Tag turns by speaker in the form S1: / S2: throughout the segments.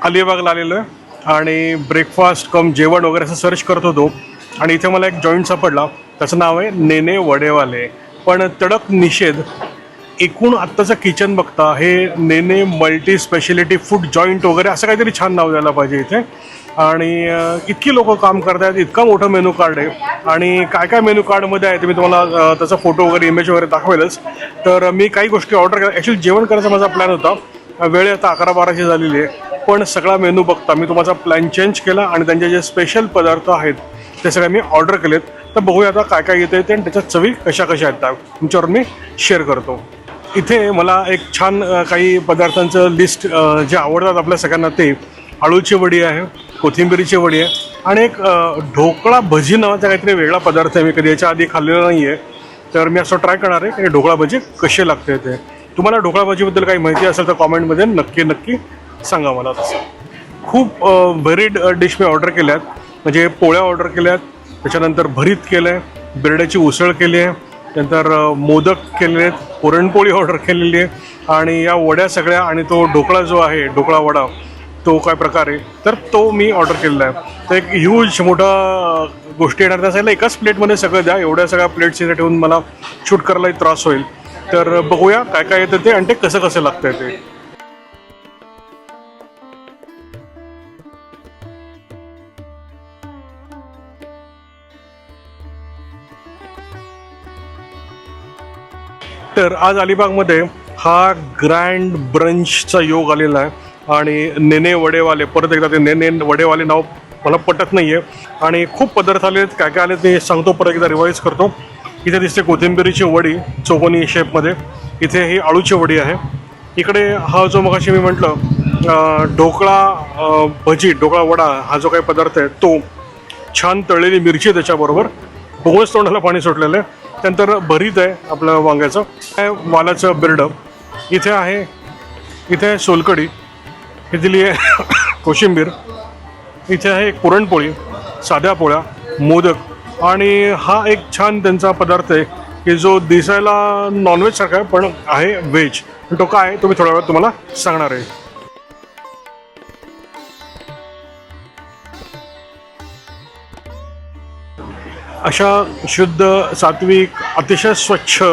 S1: अलिबागला आलेलो आहे आणि ब्रेकफास्ट कम जेवण वगैरे असं सर्च करत होतो आणि इथे मला एक जॉईंट सापडला. त्याचं नाव आहे नेने वडेवाले. पण तडक निषेध, एकूण आत्ताचं किचन बघता हे नेने मल्टी स्पेशलिटी फूड जॉईंट वगैरे असं काहीतरी छान नाव द्यायला पाहिजे इथे. आणि इतकी लोक काम करत आहेत, इतकं मोठं मेनू कार्ड आहे. आणि काय काय मेनू कार्डमध्ये आहे ते मी तुम्हाला त्याचा फोटो वगैरे इमेज वगैरे दाखवेलच. तर मी काही गोष्टी ऑर्डर केल्या. ॲक्च्युली जेवण करायचा माझा प्लॅन होता. वेळ आता 11-12ची झालेली आहे. पण सगळा मेनू बघता मी तुम्हाला प्लॅन चेंज केला आणि त्यांचे जे स्पेशल पदार्थ आहेत ते सगळे मी ऑर्डर केलेत. तर बघूया आता काय काय येतं ते आणि त्याच्या चवी कशा कशा आहेत त्या तुमच्यावर मी शेअर करतो. इथे मला एक छान काही पदार्थांचं लिस्ट जे आवडतात आपल्या सगळ्यांना ते आळूची वडी आहे, कोथिंबिरीची वडी आहे आणि एक ढोकळा भजी नावाचा काहीतरी वेगळा पदार्थ आहे. मी कधी याच्या आधी खाल्लेला नाही आहे. तर मी असं ट्राय करणार आहे की ढोकळा भजी कसे लागते ते. तुम्हाला ढोकळा भजीबद्दल काही माहिती असेल तर कॉमेंटमध्ये नक्की सांगा मला. तसं खूप व्हेरीड डिश मी ऑर्डर केल्या आहेत. म्हणजे पोळ्या ऑर्डर केल्या आहेत, त्याच्यानंतर भरीत केलं आहे, बिरड्याची उसळ केली आहे, नंतर मोदक केलेले आहेत, पुरणपोळी ऑर्डर केलेली आहे आणि या वड्या सगळ्या आणि तो ढोकळा जो आहे ढोकळा वडा तो काय प्रकार आहे तर तो मी ऑर्डर केलेला आहे. तर एक ह्यूज मोठा गोष्टी येणार त्यासाठी एकाच प्लेटमध्ये सगळं द्या. एवढ्या सगळ्या प्लेट्स इथे ठेवून मला शूट करायलाही त्रास होईल. तर बघूया काय काय येतं ते आणि ते कसं लागतं ते. तर आज अलिबागमध्ये हा ग्रँड ब्रंचचा योग आलेला आहे आणि नेने वडेवाले, परत एकदा ते नेने वडेवाले नाव मला पटत नाही आहे. आणि खूप पदार्थ आले आहेत. काय काय आले ते सांगतो, परत एकदा रिवाईज करतो. इथे दिसते कोथिंबिरीची वडी चौकोनी शेपमध्ये. इथे ही आळूची वडी आहे. इकडे हा जो मगाशी मी म्हटलं ढोकळा भजी, ढोकळा वडा हा जो काही पदार्थ आहे तो, छान तळलेली मिरची त्याच्याबरोबर, बघूनच तोंडाला पाणी सुटलेलं आहे. त्यानंतर भरीत आहे आपलं वांग्याचं, वालाचं बिरडं. इथे आहे सोलकढी, हे दिली आहे कोशिंबीर. इथे आहे एक पुरणपोळी, साध्या पोळ्या, मोदक आणि हा एक छान त्यांचा पदार्थ आहे की जो दिसायला नॉनव्हेज सारखा आहे पण आहे व्हेज. तो काय आहे तो मी थोड्या वेळात तुम्हाला सांगणार आहे. अशा शुद्ध, सात्विक, अतिशय स्वच्छ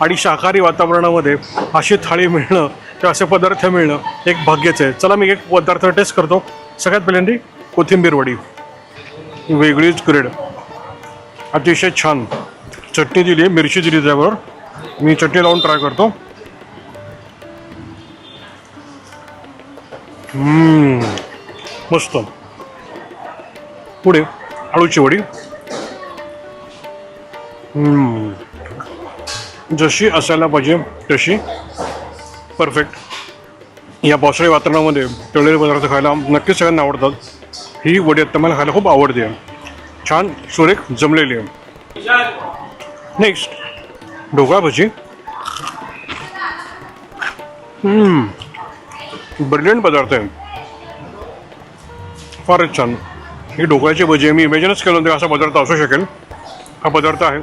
S1: आणि शाकाहारी वातावरणामध्ये अशी थाळी मिळणं किंवा असे पदार्थ मिळणं एक भाग्यच आहे. चला मी एक पदार्थ टेस्ट करतो. सगळ्यात पहिल्यांदा कोथिंबीर वडी, वेगळीच ग्रेड, अतिशय छान. चटणी दिली आहे, मिरची दिली त्याबरोबर. मी चटणी लावून ट्राय करतो. मस्त. पुढे आळूची वडी, जशी असायला पाहिजे तशी, परफेक्ट. या पावसाळी वातावरणामध्ये तळलेले पदार्थ खायला नक्कीच सगळ्यांना आवडतात. ही वडी आता मला खायला खूप आवडते. छान सुरेख जमलेली आहे. नेक्स्ट ढोकळा भजी. ब्रिलियंट पदार्थ आहे, फारच छान. ही ढोकळ्याची भजी मी इमॅजिनच केलं होतं असा पदार्थ असू शकेल. हा पदार्थ आहे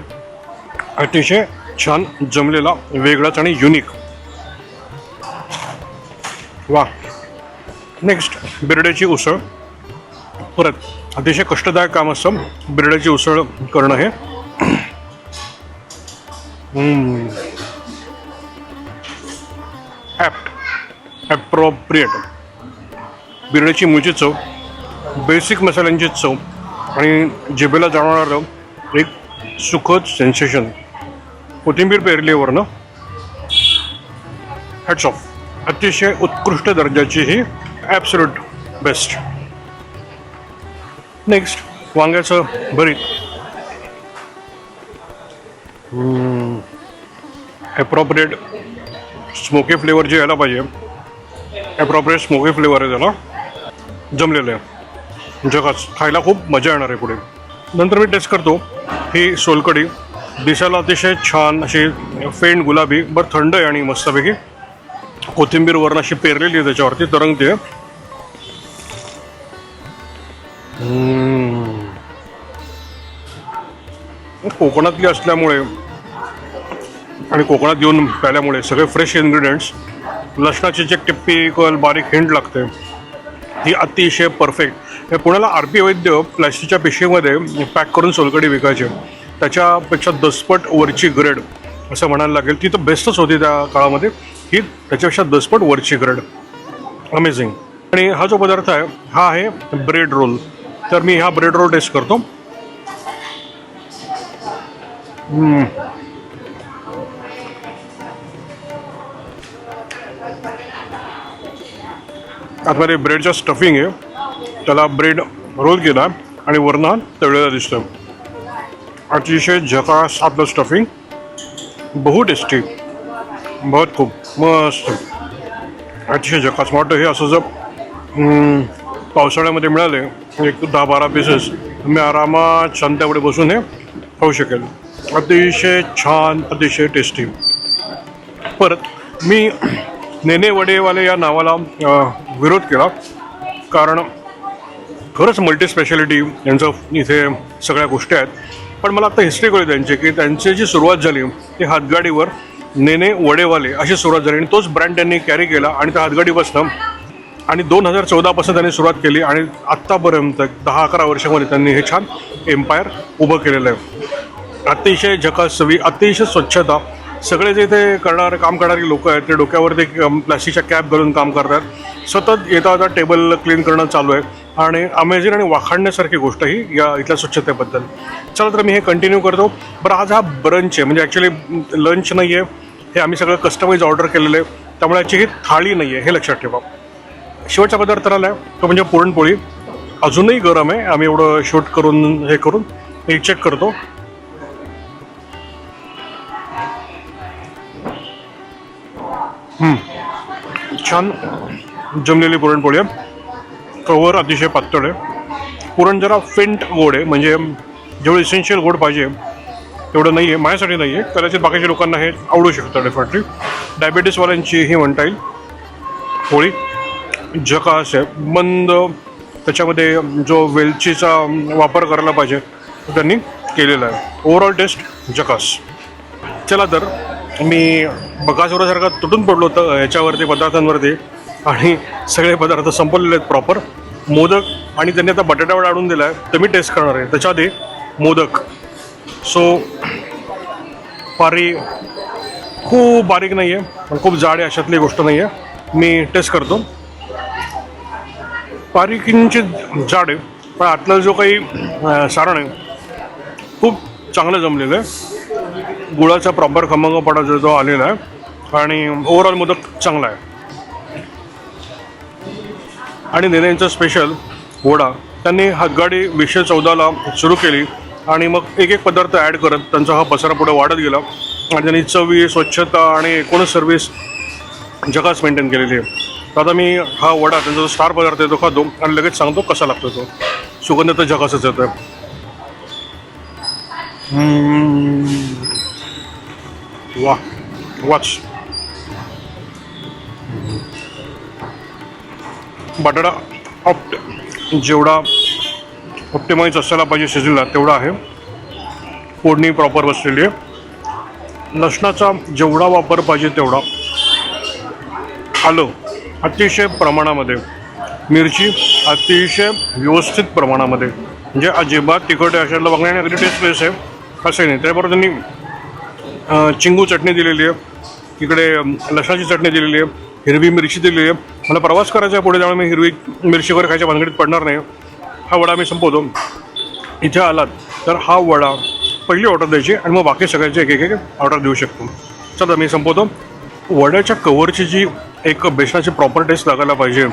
S1: अतिशय छान जमलेला, वेगळाच आणि युनिक. वा. नेक्स्ट बिरड्याची उसळ. परत अतिशय कष्टदायक काम असतं बिरड्याची उसळ करणं हे. ॲप्रोप्रिएट. बिरड्याची मूळची चव, बेसिक मसाल्यांची चव आणि जिभेला जाणवणारं एक सुखद सेन्सेशन. कोथिंबीर पेरलीवरनं हॅट्स ऑफ. अतिशय उत्कृष्ट दर्जाची ही, ॲब्सोल्यूट बेस्ट. नेक्स्ट वांग्याचं भरीत. ॲप्रोप्रिएट स्मोकी फ्लेवर जे यायला पाहिजे, ॲप्रोप्रिएट स्मोकी फ्लेवर आहे त्याला, जमलेलं आहे. जगाच खायला खूप मजा येणार आहे पुढे. नंतर मी टेस्ट करतो ही सोलकढी. दिसायला अतिशय छान अशी फेंट गुलाबी, बरं थंड आहे आणि मस्तपैकी कोथिंबीर वरून अशी पेरलेली आहे त्याच्यावरती, तरंगते. कोकणातली असल्यामुळे आणि कोकणात येऊन प्याल्यामुळे सगळे फ्रेश इन्ग्रेडियंट्स, लसणाची जे टिपिकल बारीक हिंट लागते ही अतिशय परफेक्ट. हे पुण्याला आर पी वैद्य प्लॅस्टिकच्या पिशवीमध्ये पॅक करून सोलकढी विकायचे. त्याच्यापेक्षा 10 पट वरची ग्रेड असं म्हणायला लागेल. ती तर बेस्टच होती त्या काळामध्ये. ही त्याच्यापेक्षा 10 पट वरची ग्रेड. अमेझिंग. आणि हा जो पदार्थ आहे हा आहे ब्रेड रोल. तर मी हा ब्रेड रोल टेस्ट करतो. आतमध्ये ब्रेडच्या स्टफिंग आहे. त्याला ब्रेड रोल केला आणि वरनं तळलेला दिसतं. अतिशय झकास आपलं स्टफिंग. बहु टेस्टी. बहुत खूप मस्त. अतिशय झकास. वाटतं हे असं जर पावसाळ्यामध्ये मिळाले 10-12 पीसेस मी आरामात शांतपणे बसून हे खाऊ शकेल. अतिशय छान, अतिशय टेस्टी. परत मी नेने वडेवाले या नावाला विरोध केला, कारण खरंच मल्टी स्पेशालिटी यांचं इथे सगळ्या गोष्टी आहेत. पण मला आता हिस्ट्री कळली त्यांची, की त्यांची जी सुरुवात झाली ती हातगाडीवर नेने वडेवाले अशी सुरुवात झाली आणि तोच ब्रँड त्यांनी कॅरी केला आणि त्या हातगाडीपासून आणि 2014 त्यांनी सुरुवात केली आणि आत्तापर्यंत 10-11 वर्षामध्ये त्यांनी हे छान एम्पायर उभं केलेलं आहे. अतिशय झकास चवी, अतिशय स्वच्छता. सगळे जे इथे काम करणारे लोक आहेत ते डोक्यावरती प्लास्टिकच्या कॅप घालून काम करतात. सतत येता टेबल क्लीन करणं चालू आहे आणि अमेझिंग आणि वाखाणण्यासारखी गोष्ट ही या इथल्या स्वच्छतेबद्दल. चला तर मी हे कंटिन्यू करतो. बरं, आज हा ब्रंच आहे, म्हणजे ॲक्च्युली लंच नाही आहे. हे आम्ही सगळं कस्टमाइज ऑर्डर केलेलं आहे, त्यामुळे याची ही थाळी नाही आहे, हे लक्षात ठेवा. शेवटचा पदार्थ आला आहे तो म्हणजे पुरणपोळी. अजूनही गरम आहे. आम्ही एवढं शूट करून हे करून मी चेक करतो. छान जमलेली पुरणपोळी आहे. कवर अतिशय पातळ आहे. पुरण जरा फेंट गोड आहे, म्हणजे जेवढं इसेन्शियल गोड पाहिजे तेवढं नाही आहे. माझ्यासाठी नाही आहे, कदाचित बाकीच्या लोकांना हे आवडू शकतं डेफिनेटली. डायबिटीसवाल्यांची ही म्हणता येईल पोळी. झकास आहे, मंद. त्याच्यामध्ये जो वेलचीचा वापर करायला पाहिजे तो त्यांनी केलेला आहे. ओव्हरऑल टेस्ट झकास. चला तर मी बकासुरासारखा तुटून पडलो होतं ह्याच्यावरती पदार्थांवरती आणि सगळे पदार्थ संपवलेले आहेत प्रॉपर. मोदक आणि त्यांनी आता बटाट्यावर आणून दिला आहे, तर मी टेस्ट करणार आहे. त्याच्या आधी मोदक. सो पारी खूप बारीक नाही आहे पण खूप जाड आहे अशातली गोष्ट नाही आहे. मी टेस्ट करतो. पारी किंचित जाड आहे पण आतलं जो काही सारण आहे खूप चांगलं जमलेलं आहे. गुळाचा प्रॉपर खमंगपणा जो आलेला आहे आणि ओव्हरऑल मोदक चांगला आहे. आणि नेनेंचं स्पेशल वडा त्यांनी हातगाडी 2014ला सुरू केली आणि मग एक पदार्थ ॲड करत त्यांचा हा पसारा पुढे वाढत गेला आणि त्यांनी चवी, स्वच्छता आणि एकूणच सर्व्हिस झकास मेंटेन केलेली आहे. तर आता मी हा वडा त्यांचा जो स्टार पदार्थ आहे तो खातो आणि लगेच सांगतो कसा लागतो तो. सुगंध तर झकासच येतो आहे. वा वाच. बटाटा जेवढा ऑप्टिमाइज असायला पाहिजे शिजलेला तेवढा आहे. फोडणी प्रॉपर बसलेली आहे. लसणाचा जेवढा वापर पाहिजे तेवढा. आलं अतिशय प्रमाणामध्ये. मिरची अतिशय व्यवस्थित प्रमाणामध्ये, म्हणजे अजिबात तिखट आहे अशाला बघण्याने अगदी टेस्टलेस आहे असं नाही. त्याबरोबर त्यांनी चिंगू चटणी दिलेली आहे, इकडे लसणाची चटणी दिलेली आहे, हिरवी मिरची दिलेली आहे. मला प्रवास करायचा आहे पुढे, त्यामुळे मी हिरवी मिरची वगैरे खायच्या भानगडीत पडणार नाही. हा वडा मी संपवतो. इथे आलात तर हा वडा पहिली ऑर्डर द्यायची आणि मग बाकी सगळ्याची एक ऑर्डर देऊ शकतो. चला मी संपवतो. वड्याच्या कवरची जी एक बेसनाची प्रॉपर टेस्ट लागायला पाहिजे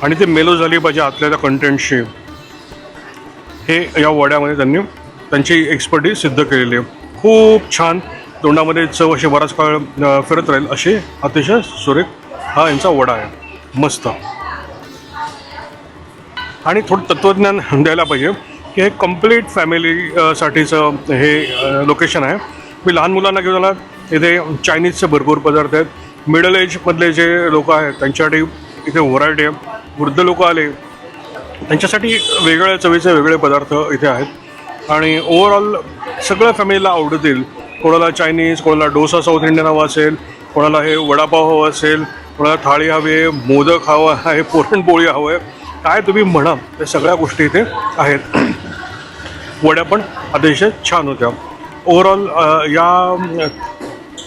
S1: आणि ते मेलो झाली पाहिजे आतल्या त्या कंटेंटशी, हे या वड्यामध्ये त्यांनी त्यांची एक्सपर्टीज सिद्ध केलेली आहे. खूप छान. तोंडामध्ये चव अशी बराच काळ फिरत राहील अशी अतिशय सुरेख हा यांचा वडा आहे. मस्त. आणि थोडं तत्त्वज्ञान द्यायला पाहिजे की हे कम्प्लीट फॅमिलीसाठीचं हे लोकेशन आहे. मी लहान मुलांना घेऊन आला. इथे चायनीजचे भरपूर पदार्थ आहेत. मिडल एजमधले जे लोक आहेत त्यांच्यासाठी इथे व्हरायटी आहे. वृद्ध लोक आले त्यांच्यासाठी वेगळ्या चवीचे वेगळे पदार्थ इथे आहेत आणि ओव्हरऑल सगळ्या फॅमिलीला आवडतील. कोणाला चायनीज, कोणाला डोसा साऊथ इंडियन हवा असेल, कोणाला हे वडापाव हवं असेल, कोणाला थाळी हवी आहे, मोदक हवं आहे, पुरणपोळी हवं आहे, काय तुम्ही म्हणा त्या सगळ्या गोष्टी इथे आहेत. वड्या पण अतिशय छान होत्या. ओव्हरऑल या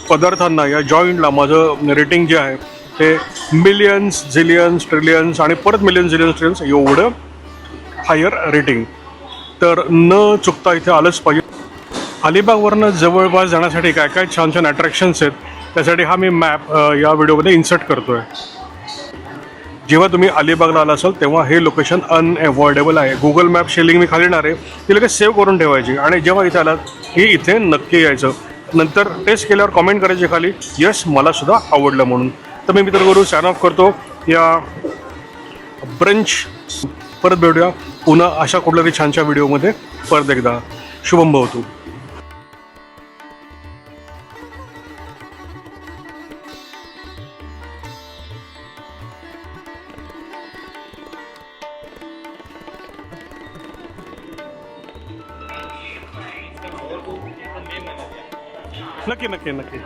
S1: पदार्थांना, या जॉईंटला माझं रेटिंग जे आहे ते मिलियन्स, झिलियन्स, ट्रिलियन्स आणि परत मिलियन्स, झिलियन्स, ट्रिलियन्स एवढं हायर रेटिंग. तर न चुकता इथे आलंच पाहिजे. अलिबागवरनं जवळपास जाण्यासाठी काय काय छान छान अट्रॅक्शन्स आहेत त्यासाठी हा मी मॅप या व्हिडिओमध्ये इन्सर्ट करतो आहे. जेव्हा तुम्ही अलिबागला आला असाल तेव्हा हे लोकेशन अनएव्हॉइडेबल आहे. गुगल मॅप शेलिंग मी खाली येणार आहे, ती लगेच सेव्ह करून ठेवायची आणि जेव्हा इथे आलात की इथे नक्की यायचं. नंतर टेस्ट केल्यावर कॉमेंट करायचे खाली, यस मलासुद्धा आवडलं म्हणून. तर मी मित्र गुरु साइन ऑफ करतो. या ब्रंच परत भेटूया पुन्हा अशा कुठल्या तरी छानशा व्हिडिओमध्ये. परत एकदा शुभम भवतु. नक्की नक्की नक्की.